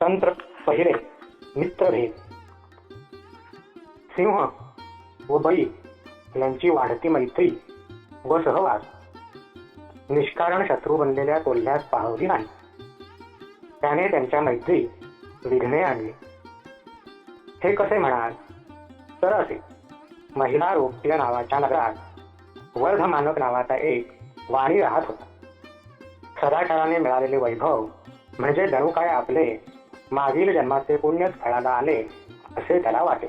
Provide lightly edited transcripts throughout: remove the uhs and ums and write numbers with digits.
तंत्र पहिले. मित्रभेद. सिंह व बैल यांची वाढती मैत्री व सहवास निष्कारण शत्रू बनलेल्या कोल्ह्यास पाहवली नाही. त्याने त्यांच्या मैत्रीत विघ्ने आणली. हे कसे म्हणाल तर असे. महिला रोप्य नावाच्या नगरात वर्धमानक नावाचा एक वाणी राहत होता. सदाचाराने मिळालेले वैभव म्हणजे जणू काय आपले मागील जन्माचे पुण्यच फळाला आले असे त्याला वाटे.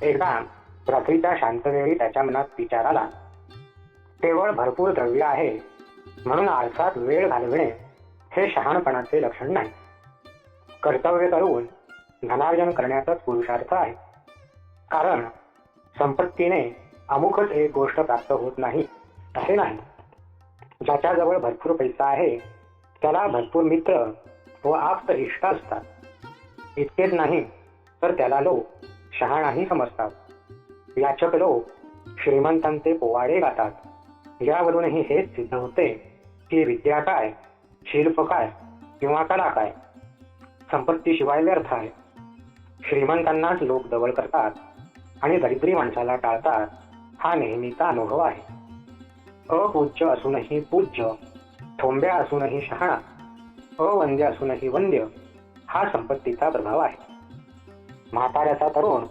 एकदा रात्रीच्या शांतवेळी त्याच्या मनात विचार आला, केवळ भरपूर द्रव्य आहे म्हणून आळसात वेळ घालविणे हे शहाणपणाचे लक्षण नाही. कर्तव्य करून धनार्जन करण्याचाच पुरुषार्थ आहे. कारण संपत्तीने अमुकच एक गोष्ट प्राप्त होत नाही असे नाही. ज्याच्याजवळ भरपूर पैसा आहे त्याला भरपूर मित्र व आप्त इष्ट असतात. इतकेच नाही तर त्याला लोक शहाणाही समजतात. याचक लोक श्रीमंतांचे पोवाडे गातात. यावरूनही हेच सिद्ध होते की विद्या काय, शिल्प काय किंवा कला काय, संपत्तीशिवाय व्यर्थ आहे. श्रीमंतांनाच लोक जवळ करतात आणि दरिद्री माणसाला टाळतात हा नेहमीचा अनुभव आहे. अपूज्य असूनही पूज्य, ठोंब्या असूनही शहाणा, अवंद्य असूनही वंद्य हा संपत्तीचा प्रभाव आहे. म्हाताऱ्याचा तरुण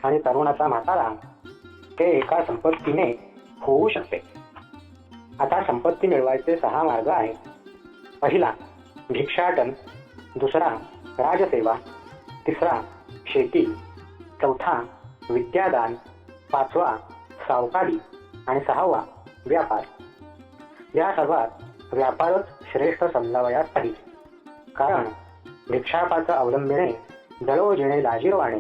आणि तरुणाचा म्हातारा ते एका संपत्तीने होऊ शकते. आता संपत्ती मिळवायचे 6 मार्ग आहेत. पहिला भिक्षाटन, दुसरा राजसेवा, तिसरा शेती, चौथा विद्यादान, 5वा सावकारी आणि 6वा व्यापार. या सर्वात व्यापारच श्रेष्ठ समजावयास पाहिजे. कारण भिक्षापाचं अवलंबिणे दळोजिणे लाजीरवाणे,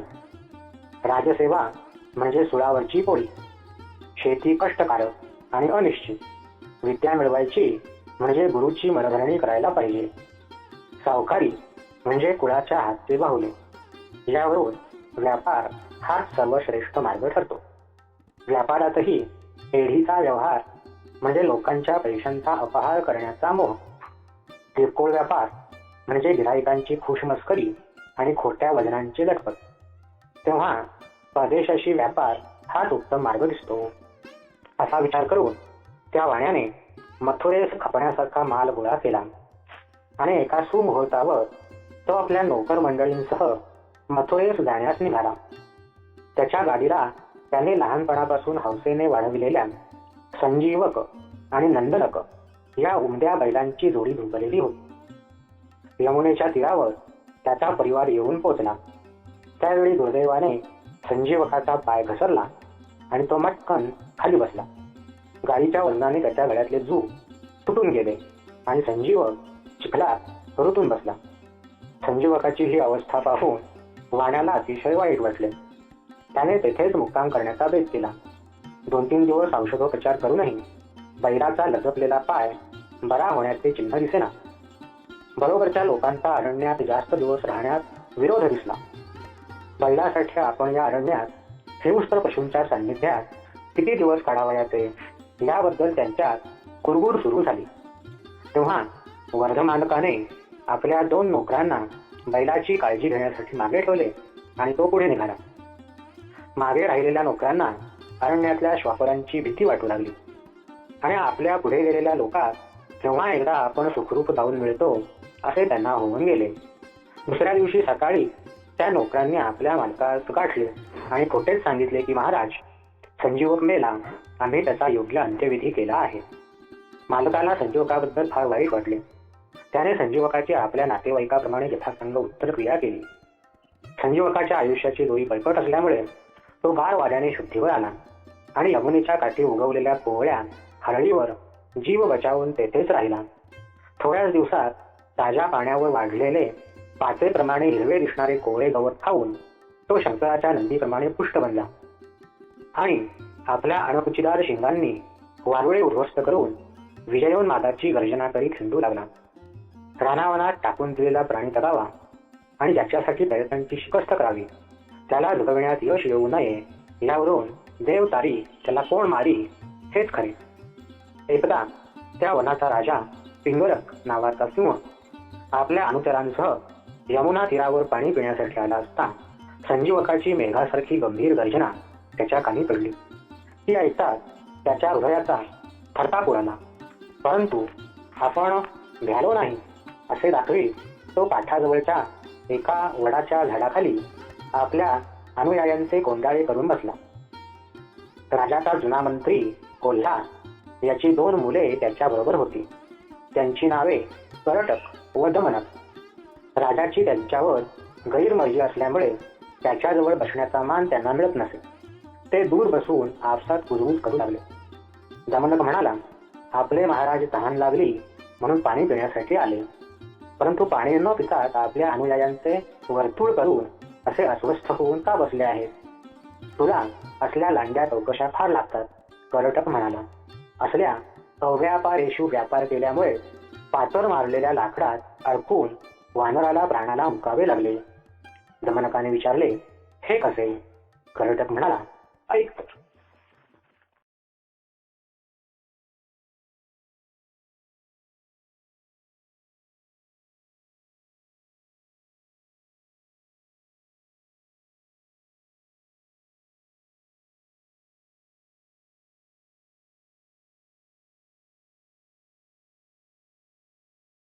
राजसेवा म्हणजे सुळावरची पोळी, शेती कष्टकारक आणि अनिश्चित, विद्या मिळवायची म्हणजे गुरुची मनधरणी करायला पाहिजे, सावकारी म्हणजे कुळाच्या हातचे बाहुले. यावरून व्यापार हाच सर्वश्रेष्ठ मार्ग ठरतो. व्यापारातही एढीचा व्यवहार म्हणजे लोकांच्या पैशांचा अपहार करण्याचा मोह, किरकोळ व्यापार म्हणजे गिऱ्हाईकांची खुशमस्करी आणि खोट्या वजनांची लटपट. तेव्हा परदेशाशी व्यापार हाच उत्तम मार्ग दिसतो. असा विचार करून त्या वाण्याने मथुरेस खपण्यासारखा माल गोळा केला आणि एका सुमुहूर्तावर तो आपल्या नोकर मंडळींसह मथुरेस जाण्यास निघाला. त्याच्या गाडीला त्याने लहानपणापासून हौसेने वाढविलेल्या संजीवक आणि नंदनक या उमद्या बैलांची जोडी झुंपलेली होती. यमुनेच्या तीरावर त्याचा परिवार येऊन पोचला. त्यावेळी दुर्दैवाने संजीवकाचा पाय घसरला आणि तो मटकन खाली बसला. गाडीच्या वजनाने त्याच्या गळ्यातले जू तुटून गेले आणि संजीवक चिखलात रुतून बसला. संजीवकाची ही अवस्था पाहून वाण्याला अतिशय वाईट वाटले. त्याने तेथेच मुक्काम करण्याचा बेत केला. 2-3 दिवस औषधोपचार करूनही बैलाचा लचकलेला पाय बरा होण्याचे चिन्ह दिसेना. बरोबरच्या लोकांचा अरण्यात जास्त दिवस राहण्यात विरोध दिसला. बैलासाठी आपण या अरण्यात हिंस्र पशूंच्या सान्निध्यात किती दिवस काढावयाचे याबद्दल त्यांच्यात कुरबुर सुरू झाली. तेव्हा वर्धमानकाने आपल्या 2 नोकरांना बैलाची काळजी घेण्यासाठी मागे ठेवले आणि तो पुढे निघाला. मागे राहिलेल्या नोकरांना अरण्यातल्या श्वापरांची भीती वाटू लागली आणि आपल्या पुढे गेलेल्या लोकात केव्हा एकदा आपण सुखरूप जाऊन मिळतो असे त्यांना होऊन गेले. दुसऱ्या दिवशी सकाळी त्या नोकरांनी आपल्या मालकास गाठले आणि खोटेच सांगितले की महाराज, संजीवक मेला, आम्ही त्याचा योग्य अंत्यविधी केला आहे. मालकाला संजीवकाबद्दल फार वाईट वाटले. त्याने संजीवकाची आपल्या नातेवाईकाप्रमाणे यथासंग उत्तरक्रिया केली. संजीवकाच्या आयुष्याची दोरी बळकट असल्यामुळे तो गार वाऱ्याने शुद्धीवर आला आणि यमुनेच्या काठी उगवलेल्या कोवळ्या हरळीवर जीव बचावून तेथेच राहिला. थोड्याच दिवसात ताज्या पाण्यावर वाढलेले पाचेप्रमाणे हिरवे दिसणारे कोवळे गवत खाऊन तो शंकराच्या नंदीप्रमाणे पुष्ट बनला आणि आपल्या अणकुचीदार शिंगांनी वारुळे उद्ध्वस्त करून विजयोन्मादाची गर्जना करीत हिंडू लागला. रानावनात टाकून दिलेला प्राणी तगावा आणि ज्याच्यासाठी प्रयत्नांची शिकस्त करावी त्याला जगविण्यात यश येऊ नये यावरून देव तारी त्याला कोण मारी हेच खरे. एकदा त्या वनाचा राजा पिंगळक नावाचा सिंह आपल्या अनुचरांसह यमुना तीरावर पाणी पिण्यासाठी आला असता संजीवकाची मेघासारखी गंभीर गर्जना त्याच्या कानी पडली. ती ऐकताच त्याच्या हृदयाचा थरकाप उडाला. परंतु आपण भ्यालो नाही असे दाखवी तो पाठाजवळच्या एका वडाच्या झाडाखाली आपल्या अनुयायांचे कोंडाळे करून बसला. राजाचा जुना मंत्री कोल्हा याची 2 मुले त्याच्याबरोबर होती. त्यांची नावे करटक व दमनक. राजाची त्यांच्यावर गैरमर्जी असल्यामुळे त्याच्याजवळ बसण्याचा मान त्यांना मिळत नसे. ते दूर बसून आपसात कुजबूज करू लागले. दमनक म्हणाला, आपले महाराज तहान लागली म्हणून पाणी पिण्यासाठी आले, परंतु पाणी न पिताच आपल्या अनुयायांचे वर्तुळ करून असे अस्वस्थ होऊन का बसले आहेत? तुला असल्या लांड्या चौकशा फार लागतात. करटक म्हणाला. असल्या अव्यापारेषु व्यापार केल्यामुळे पाचर मारलेल्या लाकडात अडकून वानराला प्राणाला मुकावे लागले. दमनकाने विचारले, हे कसे? करटक म्हणाला, ऐक तर.